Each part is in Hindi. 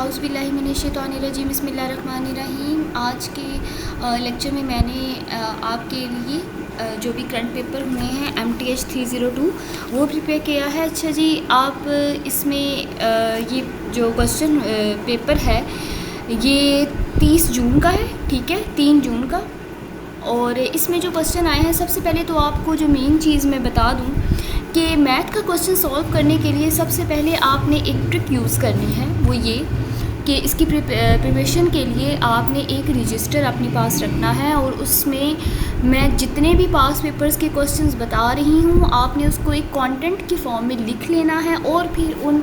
औज़ुबिल्लाहिमिनश्शैतानिर्रजीम बिस्मिल्लाहिर्रहमानिर्रहीम। आज के लेक्चर में मैंने आपके लिए जो भी करंट पेपर हुए हैं MTH 302 वो प्रिपेयर किया है। अच्छा जी, आप इसमें ये जो क्वेश्चन पेपर है ये 30 जून का है, ठीक है, 3 जून का। और इसमें जो क्वेश्चन आए हैं, सबसे पहले तो आपको जो मेन चीज़ मैं बता दूं कि मैथ का क्वेश्चन सॉल्व करने के लिए सबसे पहले आपने एक ट्रिक यूज़ करनी है। वो ये कि इसकी प्रिपरेशन के लिए आपने एक रजिस्टर अपने पास रखना है और उसमें मैं जितने भी पास पेपर्स के क्वेश्चंस बता रही हूँ आपने उसको एक कंटेंट की फॉर्म में लिख लेना है और फिर उन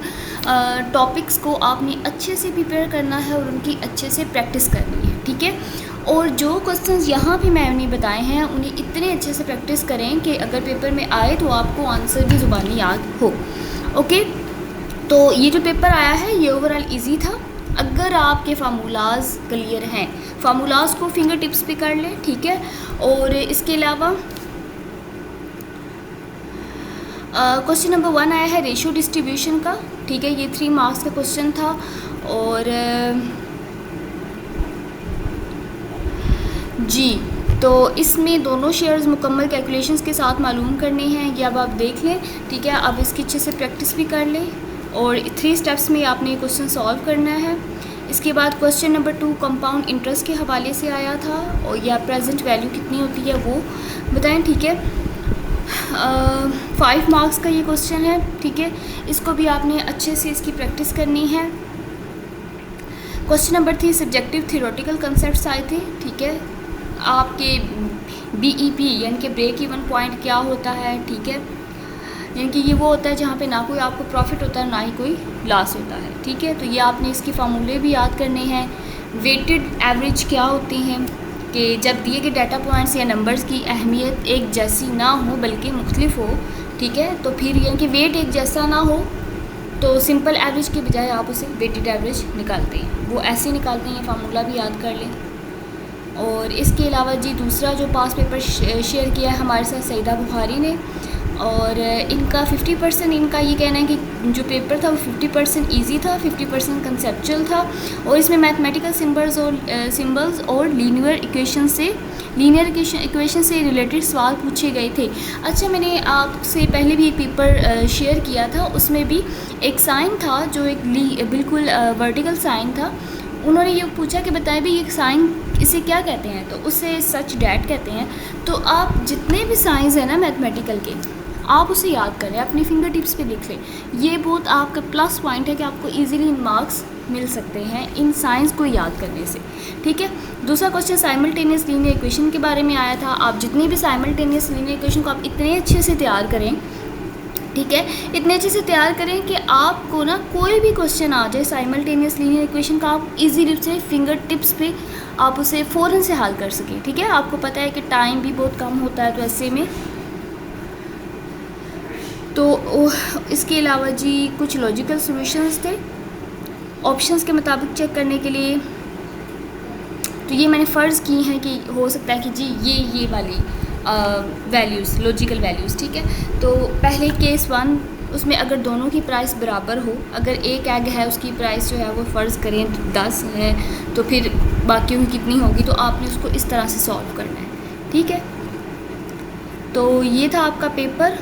टॉपिक्स को आपने अच्छे से प्रिपेयर करना है और उनकी अच्छे से प्रैक्टिस करनी है, ठीक है। और जो क्वेश्चंस यहाँ भी मैंने बताए हैं उन्हें इतने अच्छे से प्रैक्टिस करें कि अगर पेपर में आए तो आपको आंसर भी ज़ुबानी याद हो। ओके, तो ये जो पेपर आया है ये ओवरऑल इजी था अगर आपके फार्मूलाज क्लियर हैं। फार्मूलाज को फिंगर टिप्स पे कर लें, ठीक है। और इसके अलावा क्वेश्चन नंबर 1 आया है रेशियो डिस्ट्रीब्यूशन का, ठीक है। ये 3 मार्क्स का क्वेश्चन था और जी, तो इसमें दोनों शेयर्स मुकम्मल कैलकुलेशंस के साथ मालूम करने हैं, ये अब आप देख लें, ठीक है। अब इसकी अच्छे से प्रैक्टिस भी कर लें और 3 स्टेप्स में आपने क्वेश्चन सॉल्व करना है। इसके बाद क्वेश्चन नंबर 2 कंपाउंड इंटरेस्ट के हवाले से आया था और या प्रेजेंट वैल्यू कितनी होती है वो बताएं, ठीक है। 5 मार्क्स का ये क्वेश्चन है, ठीक है। इसको भी आपने अच्छे से इसकी प्रैक्टिस करनी है। Question number 3 subjective theoretical concepts आए थे, ठीक है। आपके BEP यानी कि ब्रेक इवन पॉइंट क्या होता है, ठीक है। यानी कि ये वो होता है जहाँ पे ना कोई आपको प्रॉफिट होता है ना ही कोई लॉस होता है, ठीक है। तो ये आपने इसकी फार्मूले भी याद करने हैं। वेटेड एवरेज क्या होती हैं कि जब दिए गए डाटा पॉइंट्स या नंबर्स की अहमियत एक जैसी ना हो बल्कि मुख्तलिफ हो, ठीक है। तो फिर यानी कि वेट एक जैसा ना हो तो सिंपल एवरेज के बजाय आप उसे वेटेड एवरेज निकालते हैं, वो ऐसे निकालते हैं। फार्मूला भी याद कर लें। और इसके अलावा जी दूसरा जो पास पेपर शेयर किया है हमारे साथ सईदा बुखारी ने, और इनका 50% इनका ये कहना है कि जो पेपर था वो 50% ईजी था, 50% कंसेप्चुअल था और इसमें मैथमेटिकल सिंबल्स और लीनियर इक्वेशन से रिलेटेड सवाल पूछे गए थे। अच्छा, मैंने आपसे पहले भी एक पेपर शेयर किया था, उसमें भी एक साइन था जो एक बिल्कुल वर्टिकल साइन था। उन्होंने ये पूछा कि बताएं भी ये साइन इसे क्या कहते हैं, तो उसे सच डैट कहते हैं। तो आप जितने भी साइंस हैं ना मैथमेटिकल के आप उसे याद करें, अपनी फिंगर टिप्स पे लिख लें। ये बहुत आपका प्लस पॉइंट है कि आपको इजीली मार्क्स मिल सकते हैं इन साइंस को याद करने से, ठीक है। दूसरा क्वेश्चन साइमल्टेनियस लीनियर इक्वेशन के बारे में आया था। आप जितनी भी साइमल्टेनियस लीनियर इक्वेशन को आप इतने अच्छे से तैयार करें, ठीक है, इतने अच्छे से तैयार करें कि आपको ना कोई भी क्वेश्चन आ जाए साइमल्टेनियस लीनियर इक्वेशन का आप इजीली से फिंगर टिप्स पे आप उसे फ़ौरन से हल कर सकें, ठीक है। आपको पता है कि टाइम भी बहुत कम होता है, तो ऐसे में तो इसके अलावा जी कुछ लॉजिकल सॉल्यूशंस थे ऑप्शंस के मुताबिक चेक करने के लिए। तो ये मैंने फ़र्ज़ की हैं कि हो सकता है कि जी ये वाली वैल्यूज़ लॉजिकल वैल्यूज़, ठीक है। तो पहले केस 1 उसमें अगर दोनों की प्राइस बराबर हो, अगर एक एग है उसकी प्राइस जो है वो फ़र्ज़ करें तो 10 है, तो फिर बाकियों की कितनी होगी, तो आपने उसको इस तरह से सॉल्व करना है, ठीक है। तो ये था आपका पेपर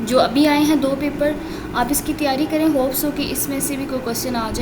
जो अभी आए हैं 2 पेपर। आप इसकी तैयारी करें, होप्स हो कि इसमें से भी कोई क्वेश्चन आ जाए।